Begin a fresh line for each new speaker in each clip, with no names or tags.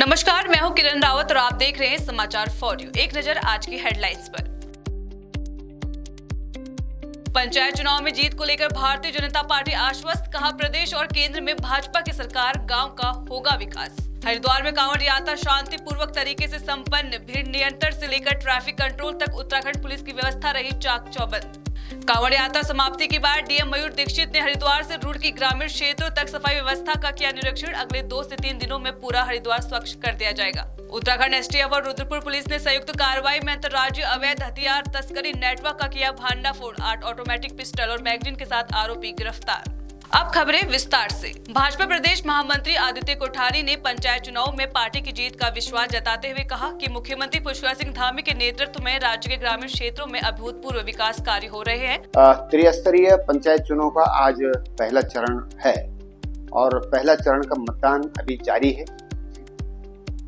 नमस्कार, मैं हूं किरण रावत और आप देख रहे हैं समाचार फॉर यू। एक नजर आज की हेडलाइंस पर। पंचायत चुनाव में जीत को लेकर भारतीय जनता पार्टी आश्वस्त, कहा प्रदेश और केंद्र में भाजपा की सरकार, गांव का होगा विकास। हरिद्वार में कांवड़ यात्रा शांतिपूर्वक तरीके से संपन्न, भीड़ नियंत्रण से लेकर ट्रैफिक कंट्रोल तक उत्तराखंड पुलिस की व्यवस्था रही चाक चौबंद। कांवड़ यात्रा समाप्ति के बाद डीएम मयूर दीक्षित ने हरिद्वार से रुड़की ग्रामीण क्षेत्रों तक सफाई व्यवस्था का किया निरीक्षण। अगले 2 से 3 दिनों में पूरा हरिद्वार स्वच्छ कर दिया जाएगा। उत्तराखंड एसटीएफ और रुद्रपुर पुलिस ने संयुक्त कार्रवाई में अंतर्राज्यीय अवैध हथियार तस्करी नेटवर्क का किया भांडाफोड़। 8 ऑटोमेटिक पिस्टल और मैगजीन के साथ आरोपी गिरफ्तार। अब खबरें विस्तार से। भाजपा प्रदेश महामंत्री आदित्य कोठारी ने पंचायत चुनाव में पार्टी की जीत का विश्वास जताते हुए कहा कि मुख्यमंत्री पुष्कर सिंह धामी के नेतृत्व में राज्य के ग्रामीण क्षेत्रों में अभूतपूर्व विकास कार्य हो रहे हैं।
त्रिस्तरीय पंचायत चुनाव का आज पहला चरण है और पहला चरण का मतदान अभी जारी है।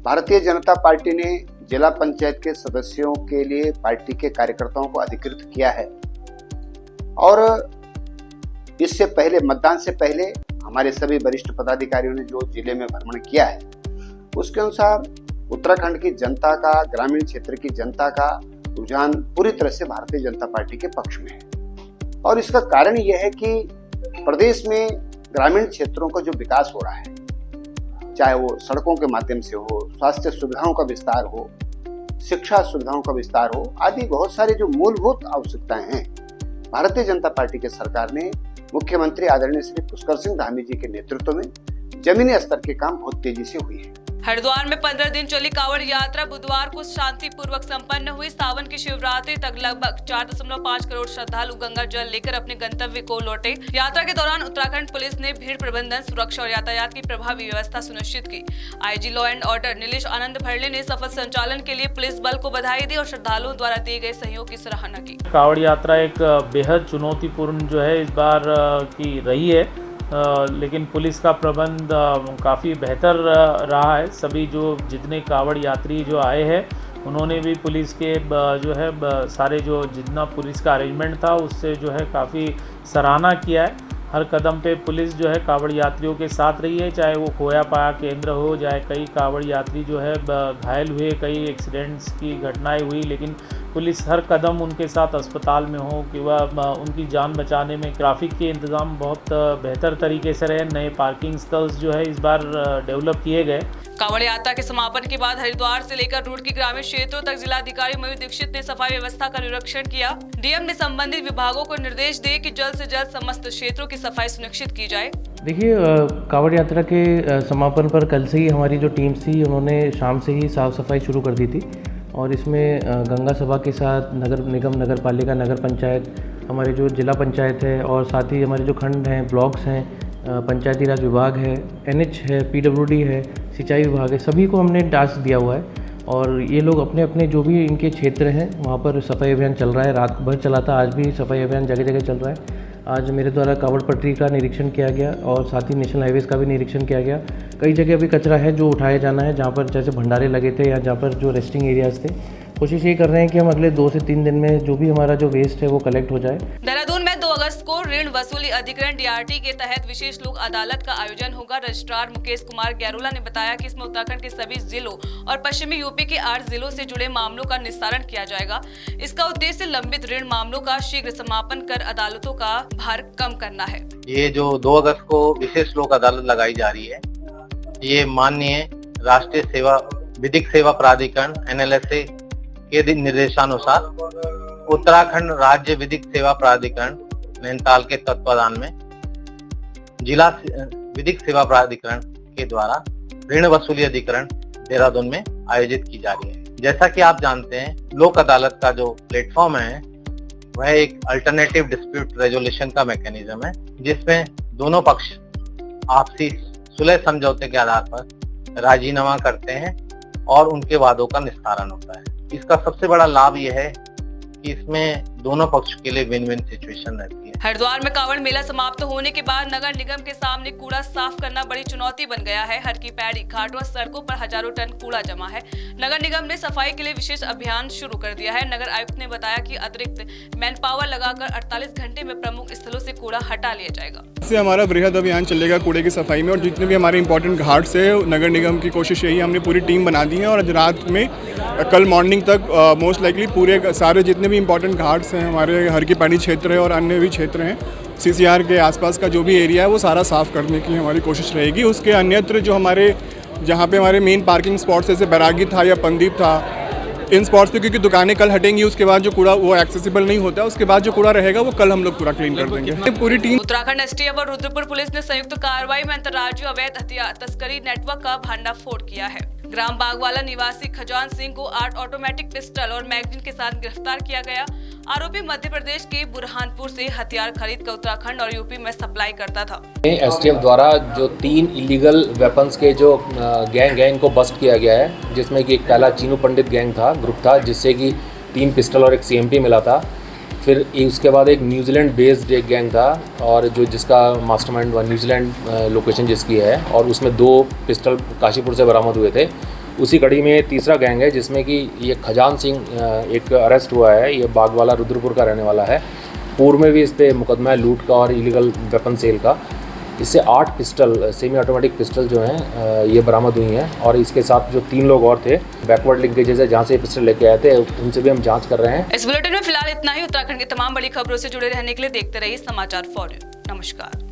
भारतीय जनता पार्टी ने जिला पंचायत के सदस्यों के लिए पार्टी के कार्यकर्ताओं को अधिकृत किया है और इससे पहले, मतदान से पहले हमारे सभी वरिष्ठ पदाधिकारियों ने जो जिले में भ्रमण किया है उसके अनुसार उत्तराखंड की जनता का, ग्रामीण क्षेत्र की जनता का रुझान पूरी तरह से भारतीय जनता पार्टी के पक्ष में है। और इसका कारण यह है कि प्रदेश में ग्रामीण क्षेत्रों का जो विकास हो रहा है, चाहे वो सड़कों के माध्यम से हो, स्वास्थ्य सुविधाओं का विस्तार हो, शिक्षा सुविधाओं का विस्तार हो, आदि बहुत सारे जो मूलभूत आवश्यकताएं हैं, भारतीय जनता पार्टी के सरकार ने मुख्यमंत्री आदरणीय श्री पुष्कर सिंह धामी जी के नेतृत्व में जमीनी स्तर के काम बहुत तेजी से हुए हैं।
हरिद्वार में 15 दिन चली कांवड़ यात्रा बुधवार को शांतिपूर्वक संपन्न हुई। सावन की शिवरात्रि तक लगभग 4.5 करोड़ श्रद्धालु गंगा जल लेकर अपने गंतव्य को लौटे। यात्रा के दौरान उत्तराखंड पुलिस ने भीड़ प्रबंधन, सुरक्षा और यातायात की प्रभावी व्यवस्था सुनिश्चित की। IG law and order Nilesh Anand Bharle ने सफल संचालन के लिए पुलिस बल को बधाई दी और श्रद्धालुओं द्वारा दिए गए सहयोग की सराहना की।
कांवड़ यात्रा एक बेहद चुनौतीपूर्ण जो है इस बार की रही है, लेकिन पुलिस का प्रबंध काफ़ी बेहतर रहा है। सभी जितने कांवड़ यात्री जो आए हैं उन्होंने भी पुलिस के जो है सारे जितना पुलिस का अरेंजमेंट था उससे जो है काफ़ी सराहना किया है। हर कदम पे पुलिस जो है कांवड़ यात्रियों के साथ रही है, चाहे वो खोया पाया केंद्र हो, चाहे कई कांवड़ यात्री जो है घायल हुए, कई एक्सीडेंट्स की घटनाएं हुई, लेकिन पुलिस हर कदम उनके साथ अस्पताल में हो कि वह उनकी जान बचाने में। ट्रैफिक के इंतज़ाम बहुत बेहतर तरीके से रहे। नए पार्किंग स्थल्स जो है इस बार डेवलप किए गए।
कांवड़ यात्रा के समापन के बाद हरिद्वार से लेकर रुड़की ग्रामीण क्षेत्रों तक जिलाधिकारी मयूर दीक्षित ने सफाई व्यवस्था का निरीक्षण किया। डीएम ने संबंधित विभागों को निर्देश दिए कि जल्द से जल्द समस्त क्षेत्रों की सफाई सुनिश्चित की जाए।
देखिए, कांवड़ यात्रा के समापन पर कल से ही हमारी जो टीम्स थी उन्होंने शाम से ही साफ सफाई शुरू कर दी थी और इसमें गंगा सभा के साथ नगर निगम, नगर पालिका, नगर पंचायत, हमारे जो जिला पंचायत है और साथ ही हमारे जो खंड हैं, ब्लॉक्स हैं, पंचायती राज विभाग है, एनएच है, पीडब्ल्यूडी है, सिंचाई विभाग है, सभी को हमने टास्क दिया हुआ है और ये लोग अपने अपने जो भी इनके क्षेत्र हैं वहाँ पर सफाई अभियान चल रहा है। रात भर चला था, आज भी सफाई अभियान जगह जगह चल रहा है। आज मेरे द्वारा कांवड़ पटरी का निरीक्षण किया गया और साथ ही नेशनल हाईवेज़ का भी निरीक्षण किया गया। कई जगह अभी कचरा है जो उठाया जाना है, जहाँ पर जैसे भंडारे लगे थे या जहाँ पर जो रेस्टिंग एरियाज थे। कोशिश ये कर रहे हैं कि हम अगले 2 से 3 दिन में जो भी हमारा जो वेस्ट है वो कलेक्ट हो जाए।
देहरादून में 2 अगस्त को ऋण वसूली अधिकरण डीआरटी के तहत विशेष लोक अदालत का आयोजन होगा। रजिस्ट्रार मुकेश कुमार गैरोला ने बताया कि इसमें उत्तराखंड के सभी जिलों और पश्चिमी यूपी के 8 जिलों से जुड़े मामलों का निस्तारण किया जाएगा। इसका उद्देश्य लंबित ऋण मामलों का शीघ्र समापन कर अदालतों का भार कम करना है।
ये जो 2 अगस्त को विशेष लोक अदालत लगाई जा रही है, ये माननीय राष्ट्रीय सेवा विधिक सेवा प्राधिकरण NLSA के निर्देशानुसार उत्तराखंड राज्य विधिक सेवा प्राधिकरण नैनीताल के तत्वाधान में जिला विधिक सेवा प्राधिकरण के द्वारा ऋण वसूली अधिकरण देहरादून में आयोजित की जा रही है। जैसा कि आप जानते हैं, लोक अदालत का जो प्लेटफॉर्म है वह एक अल्टरनेटिव डिस्प्यूट रेजोल्यूशन का मैकेनिज्म है, जिसमें दोनों पक्ष आपसी सुलह समझौते के आधार पर राजीनामा करते हैं और उनके वादों का निस्तारण होता है। इसका सबसे बड़ा लाभ यह है कि इसमें दोनों पक्षों के लिए विन विन सिचुएशन रहती है।
हरिद्वार में कांवड़ मेला समाप्त होने के बाद नगर निगम के सामने कूड़ा साफ करना बड़ी चुनौती बन गया है। हर की पैड़ी घाटों और सड़कों पर हजारों टन कूड़ा जमा है। नगर निगम ने सफाई के लिए विशेष अभियान शुरू कर दिया है। नगर आयुक्त ने बताया कि अतिरिक्त मैन पावर लगाकर 48 घंटे में प्रमुख स्थलों से कूड़ा हटा लिया जाएगा।
इससे हमारा बृहद अभियान चलेगा कूड़े की सफाई में, और जितने भी हमारे इंपॉर्टेंट घाट्स है नगर निगम की कोशिश यही, हमने पूरी टीम बना दी है और आज रात में कल मॉर्निंग तक मोस्ट लाइकली पूरे सारे जितने भी इंपॉर्टेंट घाट्स हैं हमारे हर की पैड़ी क्षेत्र है और अन्य भी क्षेत्र हैं, सीसीआर के आसपास का जो भी एरिया है वो सारा साफ करने की हमारी कोशिश रहेगी। उसके अन्यत्र जो हमारे जहाँ पे हमारे मेन पार्किंग स्पॉट्स जैसे बैरागी था या पंदीप था, इन स्पॉट्स पे क्योंकि दुकानें कल हटेंगी, उसके बाद जो कूड़ा वो एक्सेसिबल नहीं होता, उसके बाद जो कूड़ा रहेगा वो कल हम लोग पूरा क्लीन कर देंगे। पूरी टीम
उत्तराखंड एसटीएफ और रुद्रपुर पुलिस ने संयुक्त कार्रवाई में अंतर्राज्यीय अवैध हथियार तस्करी नेटवर्क का भंडाफोड़ किया है। ग्राम बागवाला निवासी खजान सिंह को 8 ऑटोमेटिक पिस्टल और मैगजीन के साथ गिरफ्तार किया गया। आरोपी मध्य प्रदेश के बुरहानपुर से हथियार खरीद कर उत्तराखंड और यूपी में सप्लाई करता था।
एसटीएफ द्वारा जो 3 इलीगल वेपन्स के जो गैंग है इनको बस्ट किया गया है, जिसमें कि एक पहला चीनू पंडित गैंग था, ग्रुप था, जिससे कि 3 पिस्टल और एक सीएमपी मिला था। फिर उसके बाद एक न्यूजीलैंड बेस्ड एक गैंग था और जो जिसका मास्टरमाइंड न्यूजीलैंड लोकेशन जिसकी है, और उसमें 2 पिस्टल काशीपुर से बरामद हुए थे। उसी कड़ी में तीसरा गैंग है जिसमें कि ये खजान सिंह एक अरेस्ट हुआ है। ये बागवाला रुद्रपुर का रहने वाला है। पूर्व में भी इस पर मुकदमा है लूट का और इलीगल वेपन सेल का। इससे 8 पिस्टल सेमी ऑटोमेटिक पिस्टल जो हैं ये बरामद हुई हैं, और इसके साथ जो 3 लोग और थे बैकवर्ड लिंकेजेस है जहाँ से पिस्टल लेके आए थे, उनसे भी हम जांच कर रहे हैं।
इस बुलेटिन में फिलहाल इतना ही। उत्तराखंड की तमाम बड़ी खबरों से जुड़े रहने के लिए देखते रहिए समाचार फॉर यू। नमस्कार।